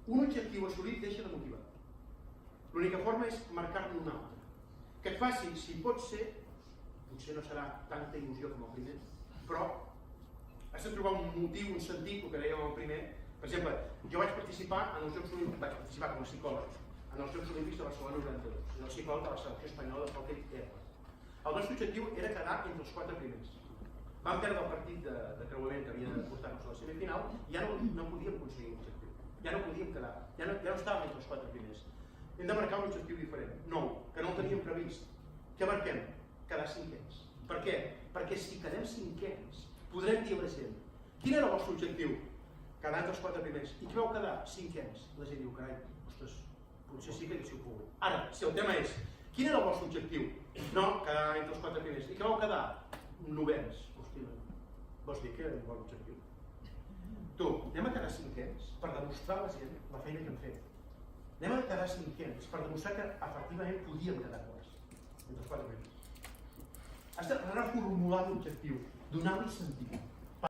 Un objectiu assolit deixa de motivar. L'única forma és marcar-ne un altre. Que et faci, si pot ser, potser no serà tanta il·lusió com el primer, però has de trobar un motiu, un sentit, el que dèiem el primer. Per exemple, jo vaig participar en els Jocs Olímpics, vaig participar com a psicòleg en els Jocs Olímpics de Barcelona 92, i el psicòleg de la selecció espanyola de hoquei herba. El nostre objectiu era quedar entre els 4 primers. Vam perdre el partit de creuament que havia de portar-nos a la semifinal i ja no podíem aconseguir l'objectiu. Ja no podíem quedar, ja no estàvem entre els 4 primers. Hem de marcar un objectiu diferent, nou, que no el teníem previst. Què marquem? Quedar cinquens. Per què? Perquè si quedem cinquens, podrem dir a la gent quin era el vostre objectiu? Quedar entre els 4 primers. I què vau quedar? Cinquens. La gent diu, carai, ostres, potser sí que haguéssiu pogut. Ara, si el tema és, quin era el vostre objectiu? No, quedar entre els 4 primers. I què vau quedar? Novens. Hòstia, vols dir que era un bon objectiu? Tu, anem a quedar cinquens per demostrar a la gent la feina que hem fet. Anem a quedar cinquens per demostrar que efectivament podíem quedar quarts entre els 4 primers. Has de reformular l'objectiu, donar-li sentit.